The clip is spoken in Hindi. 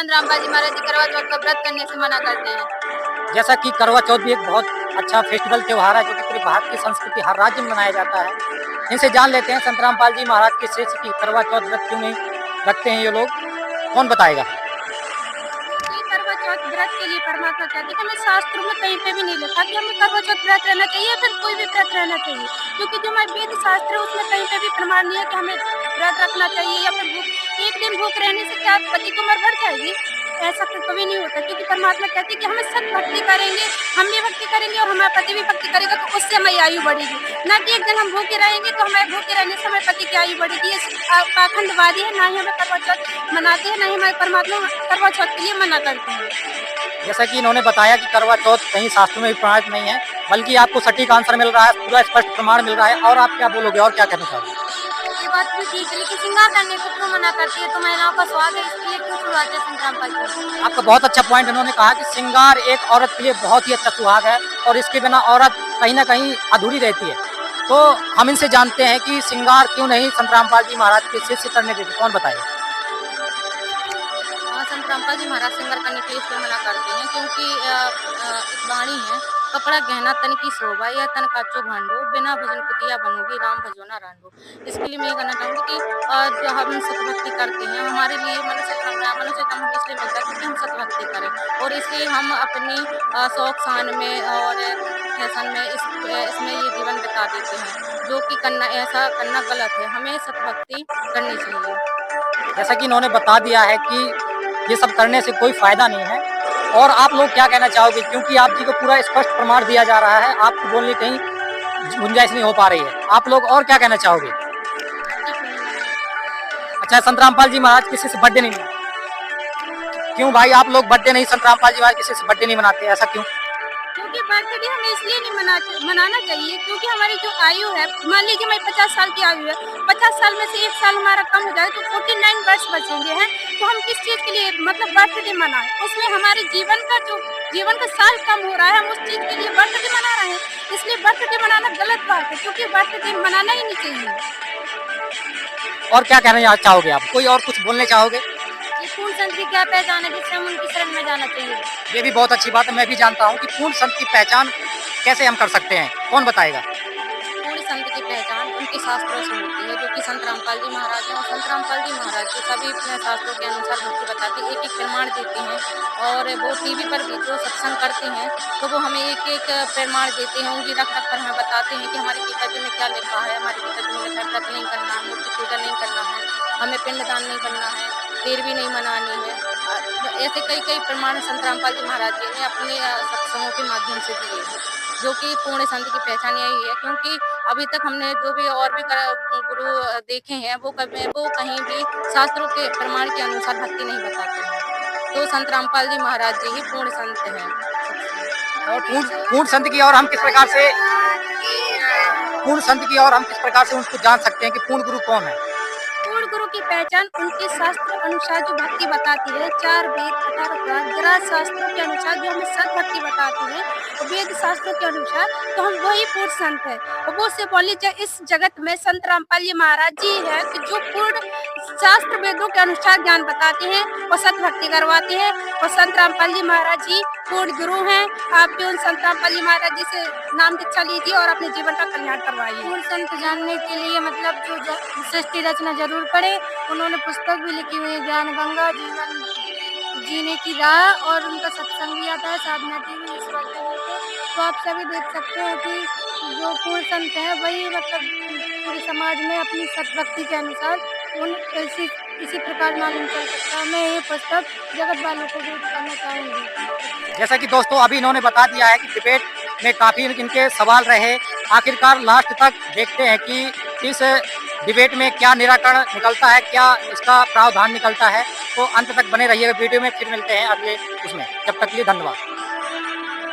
संतरामपाल जी महाराज जी करवा चौथ का व्रत करने से मना करते हैं। जैसा कि करवा चौथ भी एक बहुत अच्छा फेस्टिवल त्योहार है जो कि पूरे भारत की संस्कृति हर राज्य में मनाया जाता है। इनसे जान लेते हैं संतरामपाल जी महाराज के शिष्य की करवा चौथ व्रत क्यों नहीं रखते हैं ये लोग, कौन बताएगा? ये करवा चौथ व्रत के लिए परमात्मा कहते हैं कि हमें शास्त्रों में कहीं पे भी नहीं लिखा कि हमें करवा चौथ व्रत रहना चाहिए या फिर कोई भी व्रत रहना चाहिए, क्योंकि जो हमारे वेद शास्त्र है उसमें कहीं पे भी प्रमाण नहीं है कि हमें व्रत रखना चाहिए या फिर एक दिन भूख रहने से क्या पति की उम्र बढ़ जाएगी। ऐसा तो कभी नहीं होता, क्योंकि परमात्मा कहते हैं कि हमें सत भक्ति करेंगे, हम भी भक्ति करेंगे और हमारा पति भी भक्ति करेगा तो उससे हमारी आयु बढ़ेगी, ना कि एक दिन हम भूखे रहेंगे तो हमें भूखे रहने से हमारे पति की आयु बढ़ेगी। ये पाखंडवादी है, ना ही हमें करवा चौथ मनाते हैं, ना ही हमारे परमात्मा करवा चौथ के लिए मना करते हैं। जैसा कि इन्होंने बताया कि करवा चौथ कहीं शास्त्रों में भी प्रमाणित नहीं है, बल्कि आपको सटीक आंसर मिल रहा है, पूरा स्पष्ट प्रमाण मिल रहा है। और आप क्या बोलोगे और क्या कहना चाहोगे? ये बात भी ठीक है, लेकिन श्रृंगार करने को क्यों मना करती है? तो महिलाओं का स्वाग है, इसके लिए क्यों छुड़वाते हैं संतरामपाल जी? आपका बहुत अच्छा पॉइंट इन्होंने कहा कि श्रृंगार एक औरत के लिए बहुत ही अच्छा सुहाग है और इसके बिना औरत कहीं ना कहीं अधूरी रहती है। तो हम इनसे जानते हैं कि श्रृंगार क्यों नहीं संतरामपाल जी महाराज के शिष्य करने देते, कौन बताएगा? संतरामपाल जी महाराज श्रृंगार करने के लिए इसलिए मना करते हैं क्योंकि एक वाणी है, कपड़ा गहना तन की शोभा या तन काचो भांडो, बिना भजन कुतिया बनोगी, राम भजो ना रांडो। इसके लिए मैं ये कहना चाहूँगी कि जो हम सतभक्ति करते हैं, हमारे लिए मनुष्य जन्म इसलिए मिलता है क्योंकि हम सतभक्ति करें, और इसलिए हम अपनी शौक शान में और फैशन में इसमें ये जीवन बिता देते हैं, जो कि ऐसा करना गलत है। हमें सतभक्ति करनी चाहिए। जैसा कि इन्होंने बता दिया है कि ये सब करने से कोई फायदा नहीं है, और आप लोग क्या कहना चाहोगे? क्योंकि आप जी को पूरा स्पष्ट प्रमाण दिया जा रहा है, आपको बोलने कहीं गुंजाइश नहीं हो पा रही है, आप लोग और क्या कहना चाहोगे? अच्छा, संतरामपाल जी महाराज किसी से बर्थडे नहीं मनाते? क्यों भाई, आप लोग बर्थडे नहीं, संतरामपाल जी महाराज किसी से बर्थडे नहीं मनाते, ऐसा क्यों? क्योंकि बर्थडे हमें इसलिए नहीं मनाना चाहिए क्योंकि हमारी जो आयु है, मान लीजिए हमारी 50 साल की आयु है, 50 साल में से 1 साल हमारा कम हो जाए तो 49 वर्ष बचेंगे हैं, तो हम किस चीज़ के लिए मतलब बर्थडे मनाएं? उसमें हमारे जीवन का साल कम हो रहा है, हम उस चीज़ के लिए बर्थडे मना रहे हैं, इसलिए बर्थडे मनाना गलत बात है, क्योंकि बर्थडे मनाना ही नहीं चाहिए। और क्या कहना चाहोगे आप? कोई और कुछ बोलने चाहोगे? पूर्ण संत की क्या पहचान है जिससे हम उनकी शरण में जाना चाहिए? ये भी बहुत अच्छी बात है, मैं भी जानता हूँ कि पूर्ण संत की पहचान कैसे हम कर सकते हैं, कौन बताएगा? पूर्ण संत की पहचान उनके शास्त्रों से होती है, जो कि संतरामपाल जी महाराज हैं, और संतरामपाल जी महाराज के सभी शास्त्रों के अनुसार भक्ति बताते हैं, एक प्रमाण देते हैं, और वो टीवी पर भी जो सत्संग करते हैं तो वो हमें एक प्रमाण देते हैं, उनकी रख कर हमें बताते हैं कि हमारे पिताजी में क्या लिखा है, हमारे पिताजी में लिखा है व्रत नहीं करना है, मूर्ति पूजा नहीं करना है, हमें पिंडदान नहीं करना है, पैरवी नहीं मनानी है। ऐसे कई प्रमाण संतरामपाल जी महाराज जी ने अपने सत्संगों के माध्यम से दिए हैं, जो कि पूर्ण संत की पहचान यही है, क्योंकि अभी तक हमने जो भी और भी गुरु देखे हैं वो कहीं भी शास्त्रों के प्रमाण के अनुसार भक्ति नहीं बताते हैं, तो संतरामपाल जी महाराज जी ही पूर्ण संत हैं। और पूर्ण संत की और हम किस प्रकार से उनको जान सकते हैं कि पूर्ण गुरु कौन है? पूर्ण गुरु की पहचान उनके शास्त्र अनुसार जो भक्ति बताती है, 4 वेद 18 पुराण ग्रह शास्त्रों के अनुसार जो हमें सत भक्ति बताती है, और वेद शास्त्रों के अनुसार, तो हम वही पूर्ण संत है। और वो से बोली जाए इस जगत में संतरामपाल जी महाराज जी है कि जो पूर्ण शास्त्र वेदों के अनुसार ज्ञान बताते हैं और सत भक्ति करवाते हैं, और संतरामपाल जी महाराज जी पूर्ण गुरु हैं। आप भी उन संतरामपाल जी महाराज जी से नाम दीक्षा लीजिए और अपने जीवन का कल्याण करवाइए। पूर्ण संत जानने के लिए मतलब जो सृष्टि रचना जरूर पढ़े, उन्होंने पुस्तक भी लिखी हुई है, ज्ञान गंगा, जीवन जीने की राह, और उनका सत्संग भी आता है, साधना टीवी, ईश्वर टीवी पे, तो आप सभी देख सकते हैं कि जो पूर्ण संत है वही मतलब पूरे समाज में अपनी सतभक्ति के अनुसार उन इसी प्रकार मालूम चल सकता है। मैं ये पुस्तक जगत वालों को भी करना चाहूँगी। जैसा कि दोस्तों अभी इन्होंने बता दिया है कि डिबेट में काफ़ी इनके सवाल रहे, आखिरकार लास्ट तक देखते हैं कि इस डिबेट में क्या निराकरण निकलता है, क्या इसका प्रावधान निकलता है। तो अंत तक बने रहिएगा वीडियो में, फिर मिलते हैं अगले उसमें, जब तक के लिए धन्यवाद।